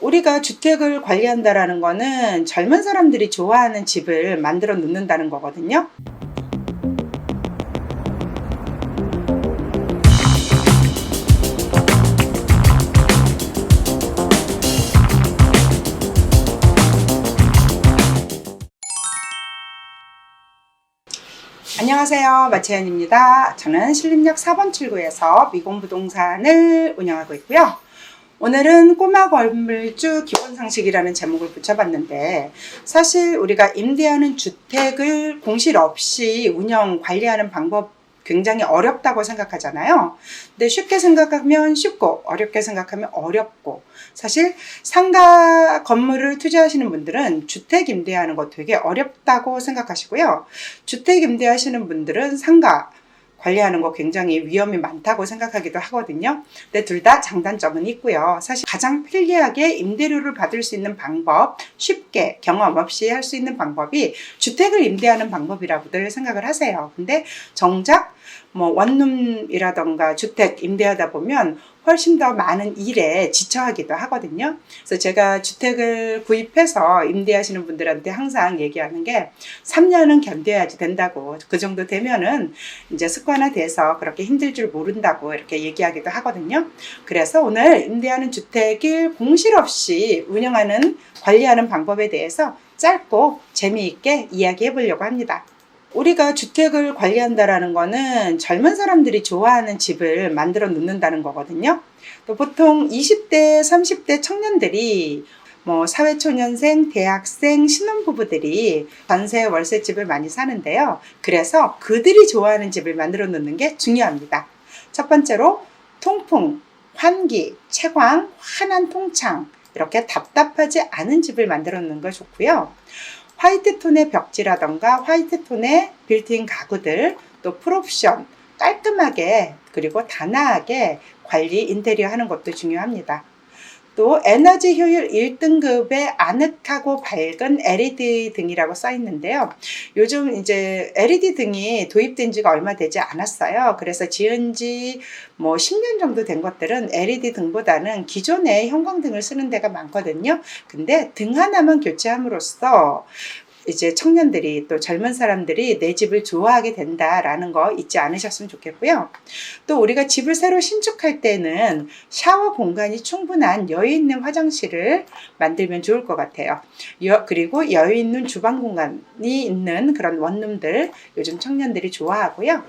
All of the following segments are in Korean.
우리가 주택을 관리한다라는 거는 젊은 사람들이 좋아하는 집을 만들어 놓는다는 거거든요. 안녕하세요, 마채연입니다. 저는 신림역 4번 출구에서 미공부동산을 운영하고 있고요. 오늘은 꼬마 건물주 기본상식이라는 제목을 붙여봤는데, 사실 우리가 임대하는 주택을 공실 없이 운영 관리하는 방법 굉장히 어렵다고 생각하잖아요. 근데 쉽게 생각하면 쉽고 어렵게 생각하면 어렵고, 사실 상가 건물을 투자하시는 분들은 주택 임대하는 거 되게 어렵다고 생각하시고요. 주택 임대하시는 분들은 상가 관리하는 거 굉장히 위험이 많다고 생각하기도 하거든요. 근데 둘 다 장단점은 있고요. 사실 가장 편리하게 임대료를 받을 수 있는 방법, 쉽게 경험 없이 할 수 있는 방법이 주택을 임대하는 방법이라고들 생각을 하세요. 근데 정작 원룸이라던가 주택 임대하다 보면 훨씬 더 많은 일에 지쳐하기도 하거든요. 그래서 제가 주택을 구입해서 임대하시는 분들한테 항상 얘기하는 게 3년은 견뎌야지 된다고, 그 정도 되면은 이제 습관화돼서 그렇게 힘들 줄 모른다고 이렇게 얘기하기도 하거든요. 그래서 오늘 임대하는 주택을 공실 없이 운영하는, 관리하는 방법에 대해서 짧고 재미있게 이야기해 보려고 합니다. 우리가 주택을 관리한다라는 거는 젊은 사람들이 좋아하는 집을 만들어 놓는다는 거거든요. 또 보통 20대, 30대 청년들이 사회초년생, 대학생, 신혼부부들이 전세, 월세집을 많이 사는데요. 그래서 그들이 좋아하는 집을 만들어 놓는 게 중요합니다. 첫 번째로 통풍, 환기, 채광, 환한 통창, 이렇게 답답하지 않은 집을 만들어 놓는 거 좋고요. 화이트 톤의 벽지라던가 화이트 톤의 빌트인 가구들, 또 풀옵션 깔끔하게 그리고 단아하게 관리 인테리어 하는 것도 중요합니다. 또 에너지 효율 1등급의 아늑하고 밝은 LED 등이라고 써 있는데요. 요즘 이제 LED 등이 도입된 지가 얼마 되지 않았어요. 그래서 지은 지 10년 정도 된 것들은 LED 등보다는 기존의 형광등을 쓰는 데가 많거든요. 근데 등 하나만 교체함으로써 이제 청년들이, 또 젊은 사람들이 내 집을 좋아하게 된다라는 거 잊지 않으셨으면 좋겠고요. 또 우리가 집을 새로 신축할 때는 샤워 공간이 충분한 여유 있는 화장실을 만들면 좋을 것 같아요. 그리고 여유 있는 주방 공간이 있는 그런 원룸들 요즘 청년들이 좋아하고요.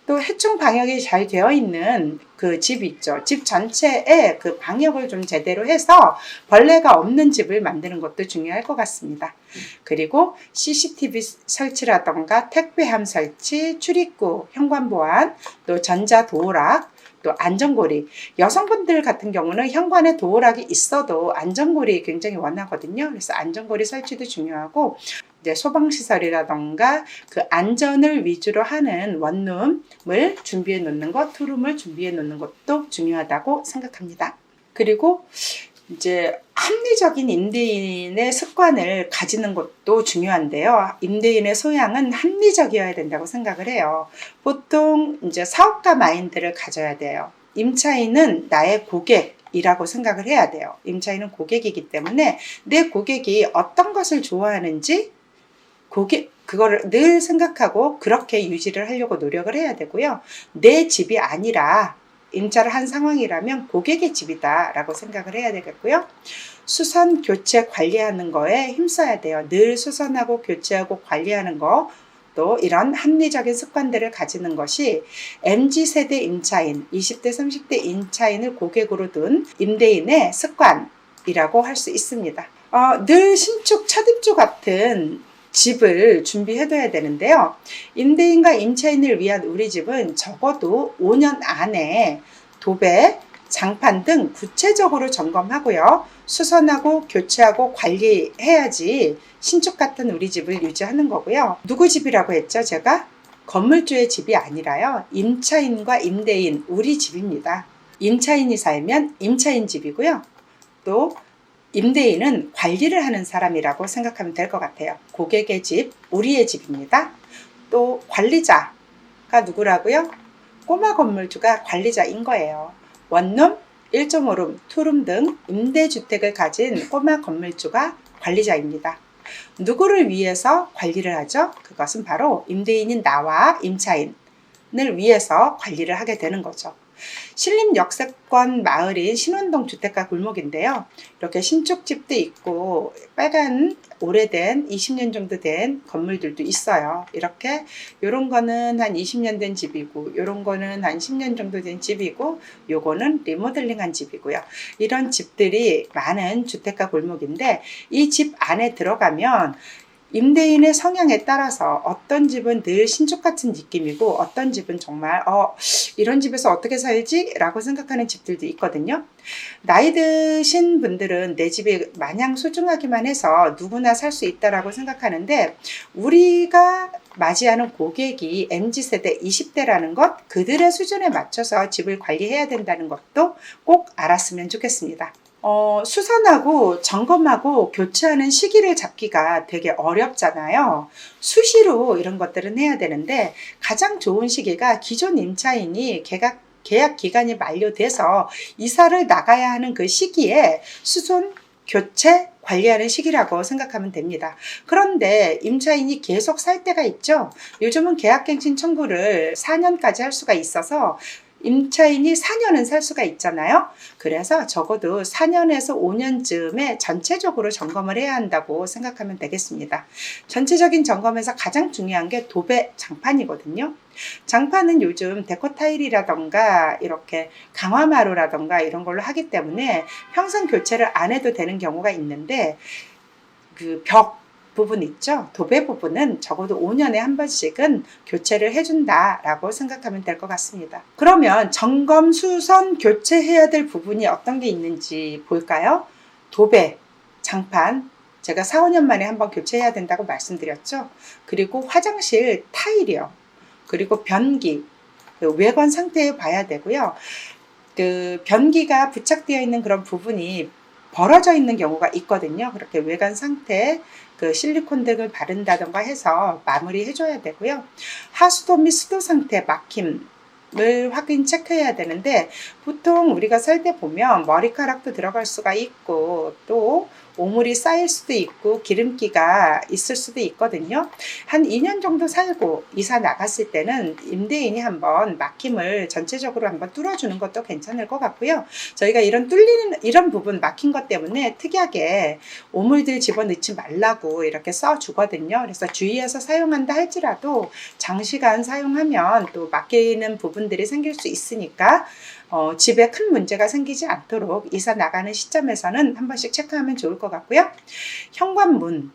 또 해충 방역이 잘 되어 있는 그 집 있죠. 집 전체에 그 방역을 좀 제대로 해서 벌레가 없는 집을 만드는 것도 중요할 것 같습니다. 그리고 CCTV 설치라던가 택배함 설치, 출입구, 현관 보안, 또 전자 도어락, 또 안전고리. 여성분들 같은 경우는 현관에 도어락이 있어도 안전고리 굉장히 원하거든요. 그래서 안전고리 설치도 중요하고, 이제 소방시설이라던가 그 안전을 위주로 하는 원룸을 준비해 놓는 것, 투룸을 준비해 놓는 것도 중요하다고 생각합니다. 그리고 이제 합리적인 임대인의 습관을 가지는 것도 중요한데요. 임대인의 소양은 합리적이어야 된다고 생각을 해요. 보통 이제 사업가 마인드를 가져야 돼요. 임차인은 나의 고객이라고 생각을 해야 돼요. 임차인은 고객이기 때문에 내 고객이 어떤 것을 좋아하는지 그거를 늘 생각하고 그렇게 유지를 하려고 노력을 해야 되고요. 내 집이 아니라 임차를 한 상황이라면 고객의 집이다 라고 생각을 해야 되겠고요. 수선, 교체, 관리하는 거에 힘써야 돼요. 늘 수선하고 교체하고 관리하는 거, 또 이런 합리적인 습관들을 가지는 것이 MZ세대 임차인, 20대, 30대 임차인을 고객으로 둔 임대인의 습관이라고 할 수 있습니다. 늘 신축, 첫 입주 같은 집을 준비해둬야 되는데요. 임대인과 임차인을 위한 우리 집은 적어도 5년 안에 도배, 장판 등 구체적으로 점검하고요. 수선하고 교체하고 관리해야지 신축 같은 우리 집을 유지하는 거고요. 누구 집이라고 했죠? 제가 건물주의 집이 아니라요. 임차인과 임대인, 우리 집입니다. 임차인이 살면 임차인 집이고요. 또 임대인은 관리를 하는 사람이라고 생각하면 될 것 같아요. 고객의 집, 우리의 집입니다. 또 관리자가 누구라고요? 꼬마 건물주가 관리자인 거예요. 원룸, 1.5룸, 2룸 등 임대주택을 가진 꼬마 건물주가 관리자입니다. 누구를 위해서 관리를 하죠? 그것은 바로 임대인인 나와 임차인을 위해서 관리를 하게 되는 거죠. 신림 역세권 마을인 신원동 주택가 골목인데요. 이렇게 신축집도 있고 빨간 오래된 20년 정도 된 건물들도 있어요. 이렇게 요런 거는 한 20년 된 집이고 요런 거는 한 10년 정도 된 집이고 요거는 리모델링한 집이고요. 이런 집들이 많은 주택가 골목인데 이 집 안에 들어가면 임대인의 성향에 따라서 어떤 집은 늘 신축 같은 느낌이고 어떤 집은 정말 이런 집에서 어떻게 살지? 라고 생각하는 집들도 있거든요. 나이 드신 분들은 내 집이 마냥 소중하기만 해서 누구나 살 수 있다라고 생각하는데 우리가 맞이하는 고객이 MZ세대 20대라는 것, 그들의 수준에 맞춰서 집을 관리해야 된다는 것도 꼭 알았으면 좋겠습니다. 수선하고 점검하고 교체하는 시기를 잡기가 되게 어렵잖아요. 수시로 이런 것들은 해야 되는데 가장 좋은 시기가 기존 임차인이 계약 기간이 만료돼서 이사를 나가야 하는 그 시기에 수선, 교체, 관리하는 시기라고 생각하면 됩니다. 그런데 임차인이 계속 살 때가 있죠. 요즘은 계약갱신 청구를 4년까지 할 수가 있어서 임차인이 4년은 살 수가 있잖아요. 그래서 적어도 4년에서 5년쯤에 전체적으로 점검을 해야 한다고 생각하면 되겠습니다. 전체적인 점검에서 가장 중요한 게 도배 장판이거든요. 장판은 요즘 데코 타일이라던가 이렇게 강화마루라던가 이런 걸로 하기 때문에 평생 교체를 안 해도 되는 경우가 있는데 그 벽 부분 있죠. 도배 부분은 적어도 5년에 한 번씩은 교체를 해준다라고 생각하면 될 것 같습니다. 그러면 점검, 수선, 교체해야 될 부분이 어떤 게 있는지 볼까요? 도배, 장판, 제가 4, 5년 만에 한번 교체해야 된다고 말씀드렸죠. 그리고 화장실 타일이요. 그리고 변기, 외관 상태 봐야 되고요. 그 변기가 부착되어 있는 그런 부분이 벌어져 있는 경우가 있거든요. 그렇게 외관 상태 그 실리콘 등을 바른다던가 해서 마무리 해줘야 되고요. 하수도 및 수도 상태 막힘을 확인 체크해야 되는데 보통 우리가 살 때 보면 머리카락도 들어갈 수가 있고 또 오물이 쌓일 수도 있고 기름기가 있을 수도 있거든요. 한 2년 정도 살고 이사 나갔을 때는 임대인이 한번 막힘을 전체적으로 한번 뚫어주는 것도 괜찮을 것 같고요. 저희가 이런 뚫리는 이런 부분 막힌 것 때문에 특이하게 오물들 집어넣지 말라고 이렇게 써주거든요. 그래서 주의해서 사용한다 할지라도 장시간 사용하면 또 막히는 부분들이 생길 수 있으니까 집에 큰 문제가 생기지 않도록 이사 나가는 시점에서는 한 번씩 체크하면 좋을 것 같고요. 현관문,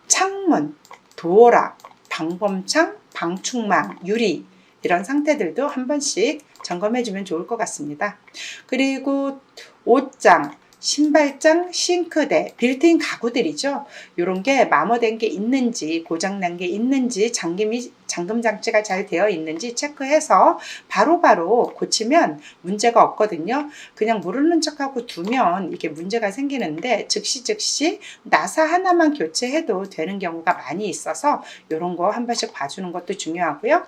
창문, 도어락, 방범창, 방충망, 유리 이런 상태들도 한 번씩 점검해 주면 좋을 것 같습니다. 그리고 옷장, 신발장, 싱크대, 빌트인 가구들이죠. 이런 게 마모된 게 있는지 고장난 게 있는지 잠금 장치가 잘 되어 있는지 체크해서 바로바로 고치면 문제가 없거든요. 그냥 모르는 척하고 두면 이게 문제가 생기는데 즉시 나사 하나만 교체해도 되는 경우가 많이 있어서 이런 거 한 번씩 봐주는 것도 중요하고요.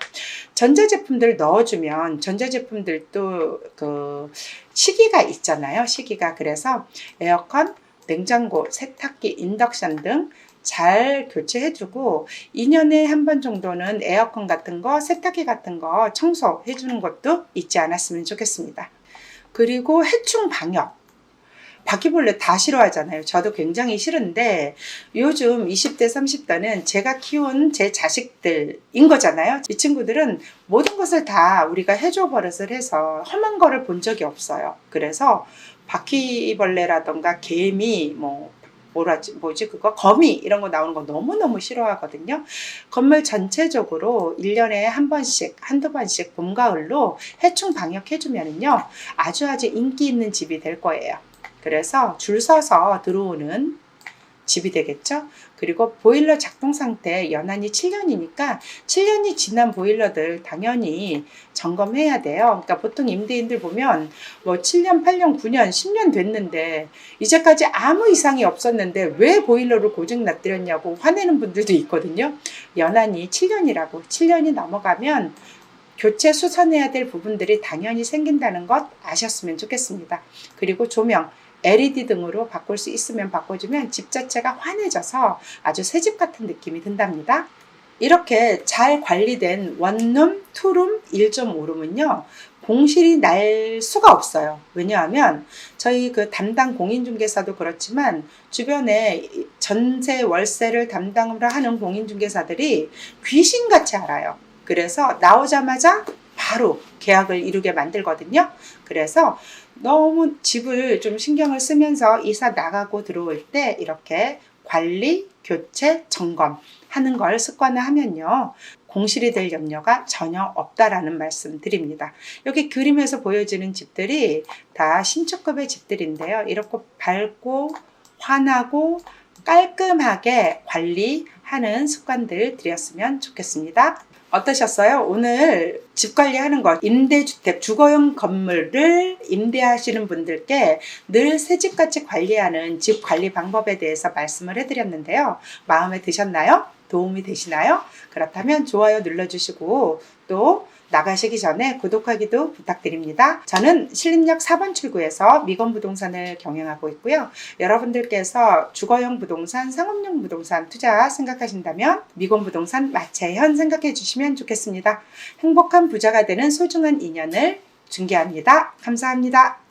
전자제품들 넣어주면 전자제품들도 그 시기가 있잖아요. 시기가. 그래서 에어컨, 냉장고, 세탁기, 인덕션 등 잘 교체해주고 2년에 한 번 정도는 에어컨 같은 거, 세탁기 같은 거 청소해주는 것도 잊지 않았으면 좋겠습니다. 그리고 해충 방역. 바퀴벌레 다 싫어하잖아요. 저도 굉장히 싫은데 요즘 20대, 30대는 제가 키운 제 자식들인 거잖아요. 이 친구들은 모든 것을 다 우리가 해줘 버릇을 해서 험한 거를 본 적이 없어요. 그래서 바퀴벌레라던가 개미, 거미 이런 거 나오는 거 너무너무 싫어하거든요. 건물 전체적으로 1년에 한 번씩, 한두 번씩 봄, 가을로 해충 방역해주면은요, 아주 인기 있는 집이 될 거예요. 그래서 줄 서서 들어오는 집이 되겠죠. 그리고 보일러 작동 상태 연한이 7년이니까 7년이 지난 보일러들 당연히 점검해야 돼요. 그러니까 보통 임대인들 보면 7년, 8년, 9년, 10년 됐는데 이제까지 아무 이상이 없었는데 왜 보일러를 고장 놨더랬냐고 화내는 분들도 있거든요. 연한이 7년이라고. 7년이 넘어가면 교체 수선해야 될 부분들이 당연히 생긴다는 것 아셨으면 좋겠습니다. 그리고 조명, LED 등으로 바꿀 수 있으면 바꿔주면 집 자체가 환해져서 아주 새집 같은 느낌이 든답니다. 이렇게 잘 관리된 원룸, 투룸, 1.5룸은요 공실이 날 수가 없어요. 왜냐하면 저희 그 담당 공인중개사도 그렇지만 주변에 전세 월세를 담당으로 하는 공인중개사들이 귀신같이 알아요. 그래서 나오자마자 바로 계약을 이루게 만들거든요. 그래서 너무 집을 좀 신경을 쓰면서 이사 나가고 들어올 때 이렇게 관리, 교체, 점검 하는 걸 습관화하면요 공실이 될 염려가 전혀 없다라는 말씀 드립니다. 여기 그림에서 보여지는 집들이 다 신축급의 집들인데요. 이렇게 밝고 환하고 깔끔하게 관리하는 습관들 들였으면 좋겠습니다. 어떠셨어요? 오늘 집 관리하는 것, 임대주택, 주거용 건물을 임대하시는 분들께 늘 새집같이 관리하는 집 관리 방법에 대해서 말씀을 해드렸는데요. 마음에 드셨나요? 도움이 되시나요? 그렇다면 좋아요 눌러주시고 또 나가시기 전에 구독하기도 부탁드립니다. 저는 신림역 4번 출구에서 미건부동산을 경영하고 있고요. 여러분들께서 주거용 부동산, 상업용 부동산 투자 생각하신다면 미건부동산 마채현 생각해 주시면 좋겠습니다. 행복한 부자가 되는 소중한 인연을 중개합니다. 감사합니다.